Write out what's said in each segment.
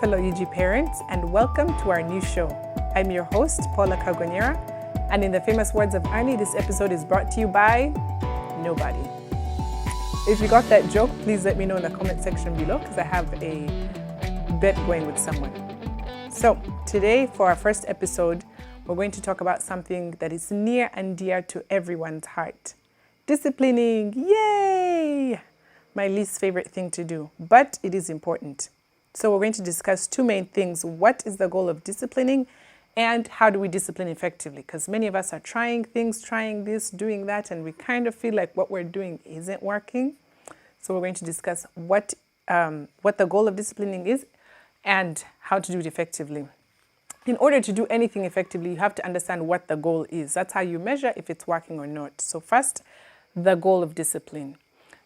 fellow UG parents, and welcome to our new show. I'm your host, Paula Kagonyera, and in the famous words of Arnie, this episode is brought to you by nobody. If you got that joke, please let me know in the comment section below because I have a bet going with someone. So today, for our first episode, we're going to talk about something that is near and dear to everyone's heart. Disciplining, yay! My least favorite thing to do, but it is important. So we're going to discuss two main things. What is the goal of disciplining and how do we discipline effectively? Because many of us are trying things, trying this, doing that, and we kind of feel like what we're doing isn't working. So we're going to discuss what the goal of disciplining is and how to do it effectively. In order to do anything effectively, you have to understand what the goal is. That's how you measure if it's working or not. So first, the goal of discipline.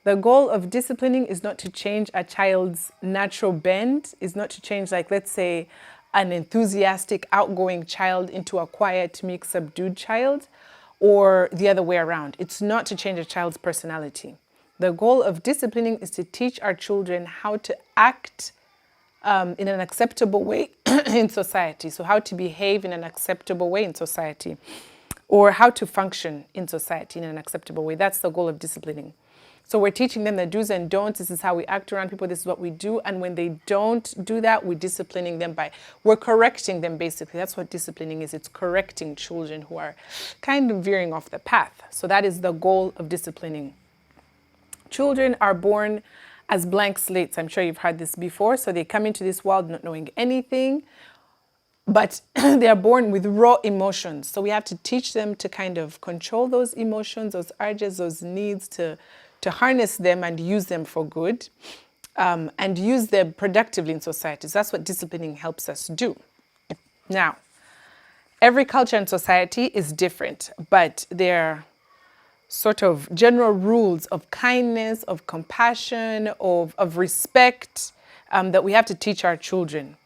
The goal of disciplining is not to change a child's natural bend, is not to change, like, let's say, an enthusiastic, outgoing child into a quiet, meek, subdued child, or the other way around. It's not to change a child's personality. The goal of disciplining is to teach our children how to act in an acceptable way in society. So how to behave in an acceptable way in society, or how to function in society in an acceptable way. That's the goal of disciplining. So we're teaching them the do's and don'ts. This is how we act around people. This is what we do. And when they don't do that, we're disciplining them we're correcting them, basically. That's what disciplining is. It's correcting children who are kind of veering off the path. So that is the goal of disciplining. Children are born as blank slates. I'm sure you've heard this before. So they come into this world not knowing anything, but they are born with raw emotions. So we have to teach them to kind of control those emotions, those urges, those needs, to harness them and use them for good, and use them productively in society. So that's what disciplining helps us do. Now, every culture and society is different, but there are sort of general rules of kindness, of compassion, of respect that we have to teach our children.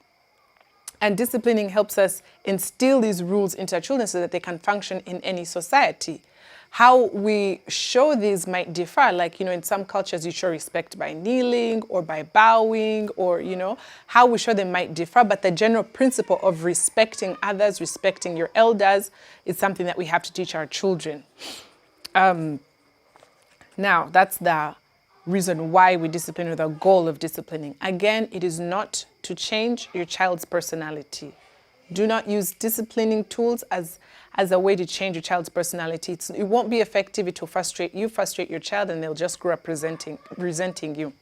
And disciplining helps us instill these rules into our children so that they can function in any society. How we show these might differ. Like, in some cultures you show respect by kneeling or by bowing, or, how we show them might differ. But the general principle of respecting others, respecting your elders, is something that we have to teach our children. Now, that's the reason why we discipline, or the goal of disciplining. Again, it is not to change your child's personality. Do not use disciplining tools as a way to change your child's personality. It won't be effective. It will frustrate your child, and they'll just grow up resenting you.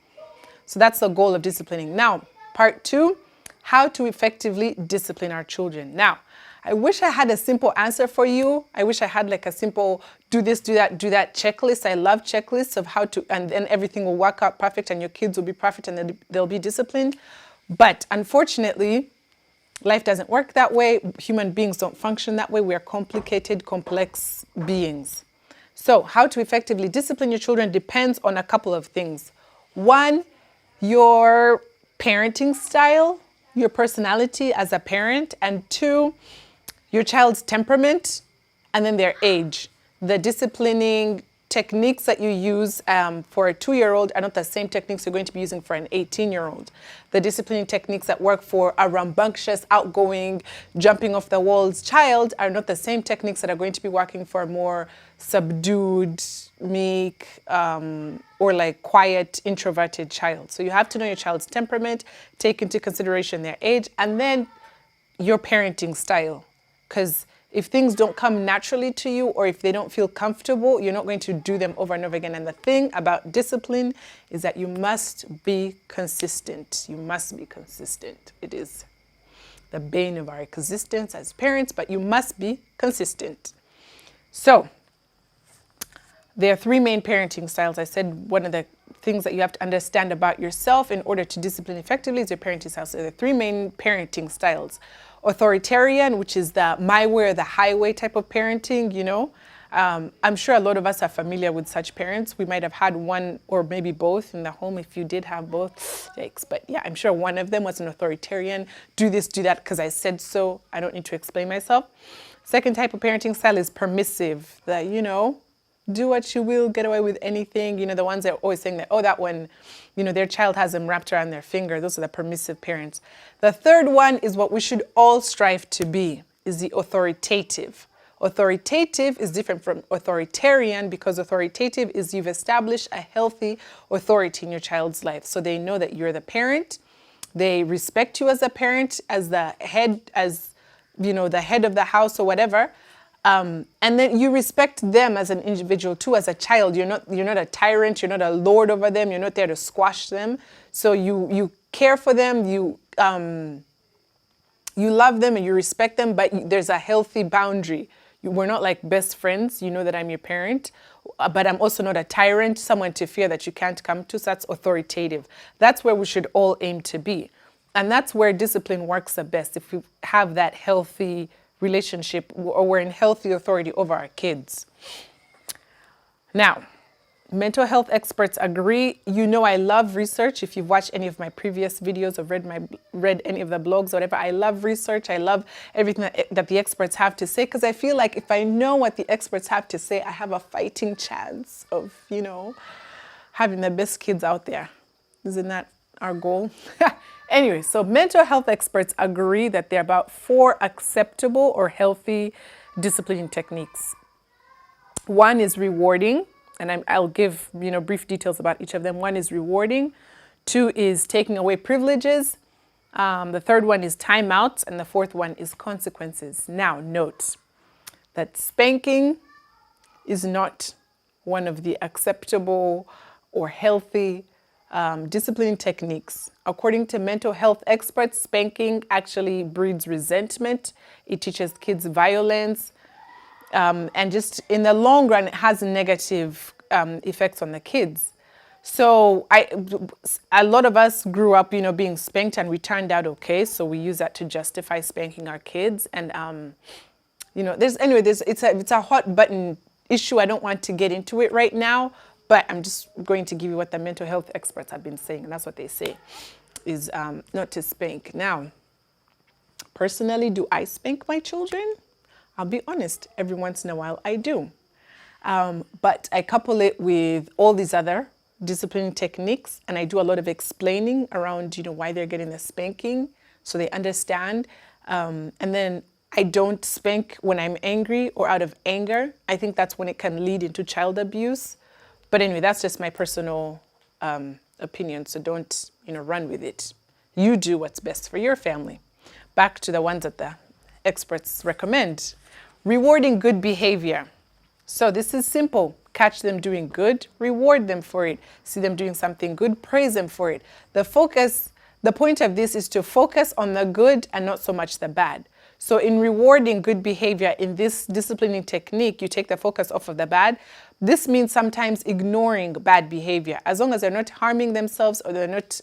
So that's the goal of disciplining. Now, part 2, how to effectively discipline our children. Now, I wish I had a simple answer for you. I wish I had like a simple do this, do that checklist. I love checklists of how to, and then everything will work out perfect and your kids will be perfect and they'll be disciplined. But unfortunately, life doesn't work that way. Human beings don't function that way. We are complicated, complex beings. So how to effectively discipline your children depends on a couple of things. 1, your parenting style, your personality as a parent, and 2, your child's temperament, and then their age. The disciplining techniques that you use for a 2-year-old are not the same techniques you're going to be using for an 18-year-old. The disciplining techniques that work for a rambunctious, outgoing, jumping off the walls child are not the same techniques that are going to be working for a more subdued, meek, or like quiet, introverted child. So you have to know your child's temperament, take into consideration their age, and then your parenting style. Because if things don't come naturally to you, or if they don't feel comfortable, you're not going to do them over and over again. And the thing about discipline is that you must be consistent. You must be consistent. It is the bane of our existence as parents, but you must be consistent. So there are 3 main parenting styles. I said one of the things that you have to understand about yourself in order to discipline effectively is your parenting style. So there are 3 main parenting styles. Authoritarian, which is the my way or the highway type of parenting, I'm sure a lot of us are familiar with such parents. We might have had one or maybe both in the home. If you did have both, yikes. But yeah, I'm sure one of them was an authoritarian. Do this, do that because I said so. I don't need to explain myself. Second type of parenting style is permissive. That, do what you will, get away with anything. The ones that are always saying that, oh, that one their child has them wrapped around their finger. Those are the permissive parents. The third one is what we should all strive to be, is the authoritative. Authoritative is different from authoritarian, because authoritative is you've established a healthy authority in your child's life. So they know that you're the parent. They respect you as a parent, as the head, the head of the house or whatever. And then you respect them as an individual too, as a child. You're not a tyrant. You're not a lord over them. You're not there to squash them. So you care for them. You love them and you respect them, but there's a healthy boundary. We're not like best friends. You know that I'm your parent, but I'm also not a tyrant, someone to fear that you can't come to. So that's authoritative. That's where we should all aim to be. And that's where discipline works the best, if we have that healthy relationship, or we're in healthy authority over our kids. Now, mental health experts agree. I love research. If you've watched any of my previous videos or read any of the blogs or whatever, I love research. I love everything that the experts have to say, because I feel like if I know what the experts have to say, I have a fighting chance of, having the best kids out there. Isn't that our goal? Anyway, so mental health experts agree that there are about 4 acceptable or healthy disciplining techniques. One is rewarding. And I'll give, brief details about each of them. 1 is rewarding. 2 is taking away privileges. The 3rd one is timeouts. And the 4th one is consequences. Now, note that spanking is not one of the acceptable or healthy disciplining techniques. According to mental health experts, spanking actually breeds resentment. It teaches kids violence. And just in the long run, it has negative effects on the kids. So a lot of us grew up, being spanked, and we turned out okay. So we use that to justify spanking our kids. And it's a hot button issue. I don't want to get into it right now, but I'm just going to give you what the mental health experts have been saying, and that's what they say is not to spank. Now, personally, do I spank my children? I'll be honest, every once in a while I do. But I couple it with all these other disciplining techniques, and I do a lot of explaining around, why they're getting the spanking, so they understand. And then I don't spank when I'm angry or out of anger. I think that's when it can lead into child abuse. But anyway, that's just my personal opinion, so don't, run with it. You do what's best for your family. Back to the ones that the experts recommend. Rewarding good behavior. So this is simple. Catch them doing good, reward them for it. See them doing something good, praise them for it. The point of this is to focus on the good and not so much the bad. So in rewarding good behavior, in this disciplining technique, you take the focus off of the bad. This means sometimes ignoring bad behavior. As long as they're not harming themselves or they're not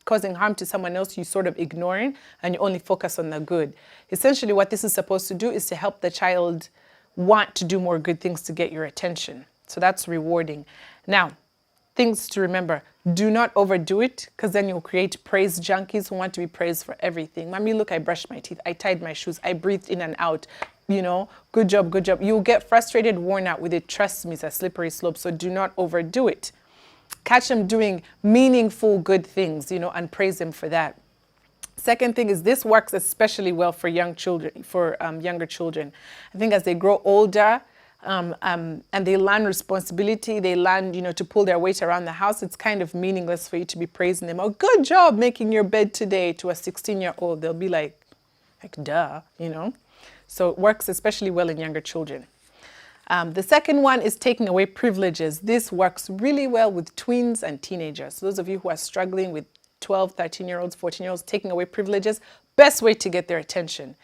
causing harm to someone else, you sort of ignore it and you only focus on the good. Essentially, what this is supposed to do is to help the child want to do more good things to get your attention. So that's rewarding. Now, things to remember. Do not overdo it, because then you'll create praise junkies who want to be praised for everything. Mommy, look, I brushed my teeth. I tied my shoes. I breathed in and out. Good job, good job. You'll get frustrated, worn out with it. Trust me, it's a slippery slope. So do not overdo it. Catch them doing meaningful good things, and praise them for that. Second thing is this works especially well for young children, younger children. I think as they grow older, and they learn responsibility, they learn, to pull their weight around the house, it's kind of meaningless for you to be praising them. Oh, good job making your bed today, to a 16-year-old. They'll be like duh, So it works especially well in younger children. The second one is taking away privileges. This works really well with tweens and teenagers. So those of you who are struggling with 12, 13-year-olds, 14-year-olds, taking away privileges, best way to get their attention.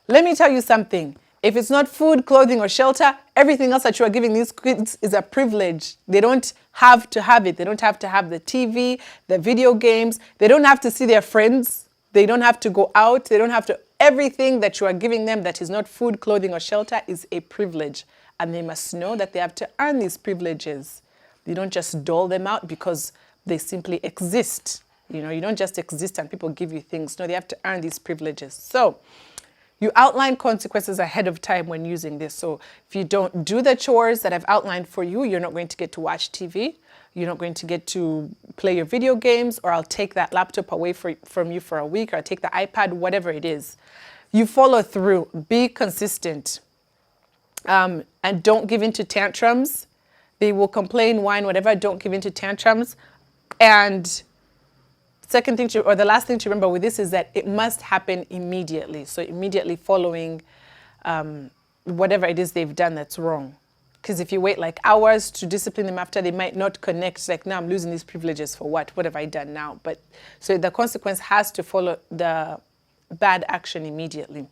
Let me tell you something. If it's not food, clothing, or shelter, everything else that you are giving these kids is a privilege. They don't have to have it. They don't have to have the TV, the video games. They don't have to see their friends. They don't have to go out. They don't have to. Everything that you are giving them that is not food, clothing, or shelter is a privilege. And they must know that they have to earn these privileges. You don't just dole them out because they simply exist. You don't just exist and people give you things. No, they have to earn these privileges. So You outline consequences ahead of time when using this. So if you don't do the chores that I've outlined for you, you're not going to get to watch TV. You're not going to get to play your video games, or I'll take that laptop away from you for a week, or I'll take the iPad, whatever it is. You follow through, be consistent, and don't give in to tantrums. They will complain, whine, whatever. Don't give in to tantrums. And second thing or the last thing to remember with this is that it must happen immediately. So immediately following whatever it is they've done that's wrong. Because if you wait like hours to discipline them after, they might not connect. Like, now I'm losing these privileges for what? What have I done now? But so the consequence has to follow the bad action immediately.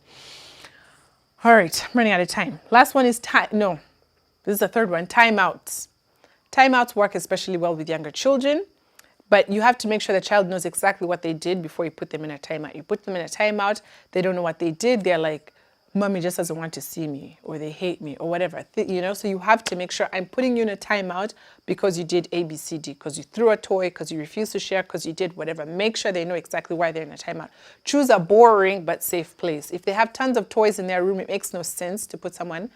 All right, I'm running out of time. Last one is time. No, this is the third one, timeouts. Timeouts work especially well with younger children, but you have to make sure the child knows exactly what they did before you put them in a timeout. You put them in a timeout, they don't know what they did. They're like, Mommy just doesn't want to see me, or they hate me, or whatever. So you have to make sure I'm putting you in a timeout because you did A, B, C, D, because you threw a toy, because you refused to share, because you did whatever. Make sure they know exactly why they're in a timeout. Choose a boring but safe place. If they have tons of toys in their room, it makes no sense to put someone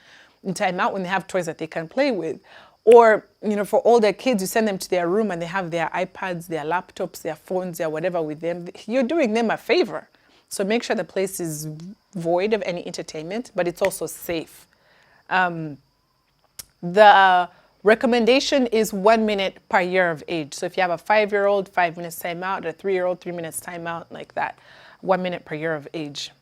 in timeout when they have toys that they can play with. Or, for older kids, you send them to their room and they have their iPads, their laptops, their phones, their whatever with them. You're doing them a favor. So make sure the place is void of any entertainment, but it's also safe. The recommendation is 1 minute per year of age. So if you have a 5-year-old, 5 minutes timeout, a 3-year-old, 3 minutes timeout, like that, 1 minute per year of age.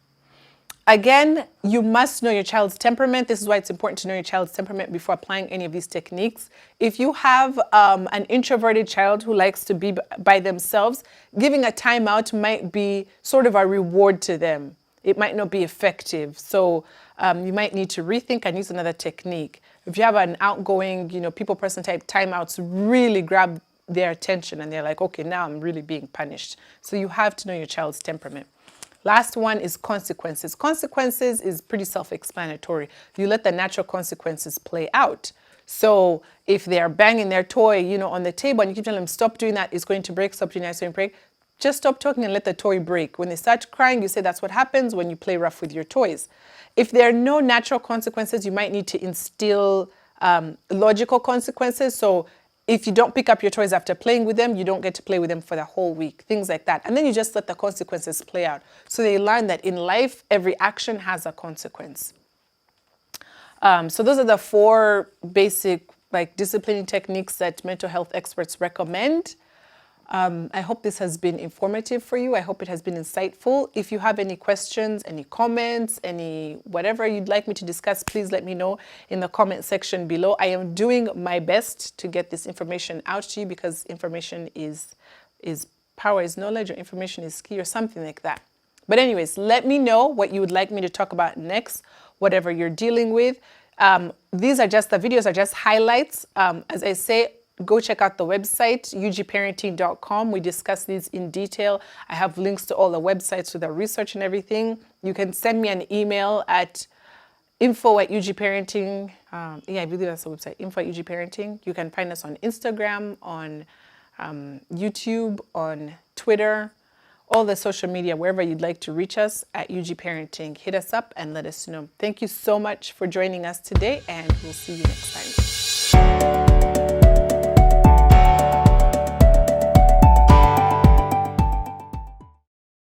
Again, you must know your child's temperament. This is why it's important to know your child's temperament before applying any of these techniques. If you have an introverted child who likes to be by themselves, giving a timeout might be sort of a reward to them. It might not be effective. So you might need to rethink and use another technique. If you have an outgoing, people person type, timeouts really grab their attention and they're like, okay, now I'm really being punished. So you have to know your child's temperament. Last one is consequences. Consequences is pretty self-explanatory. You let the natural consequences play out. So if they're banging their toy, on the table, and you keep telling them, stop doing that, it's going to break, stop doing that, it's going to break, just stop talking and let the toy break. When they start crying, you say that's what happens when you play rough with your toys. If there are no natural consequences, you might need to instill logical consequences. So if you don't pick up your toys after playing with them, you don't get to play with them for the whole week, things like that. And then you just let the consequences play out. So they learn that in life, every action has a consequence. So those are the 4 basic disciplining techniques that mental health experts recommend. I hope this has been informative for you. I hope it has been insightful. If you have any questions, any comments, any whatever you'd like me to discuss, please let me know in the comment section below. I am doing my best to get this information out to you because information is power is knowledge, or information is key, or something like that. But anyways, let me know what you would like me to talk about next, whatever you're dealing with. The videos are just highlights. As I say, go check out the website, ugparenting.com. We discuss these in detail. I have links to all the websites with the research and everything. You can send me an email at info@ugparenting. I believe that's the website, info@ugparenting. You can find us on Instagram, on YouTube, on Twitter, all the social media, wherever you'd like to reach us at ugparenting. Hit us up and let us know. Thank you so much for joining us today, and we'll see you next time.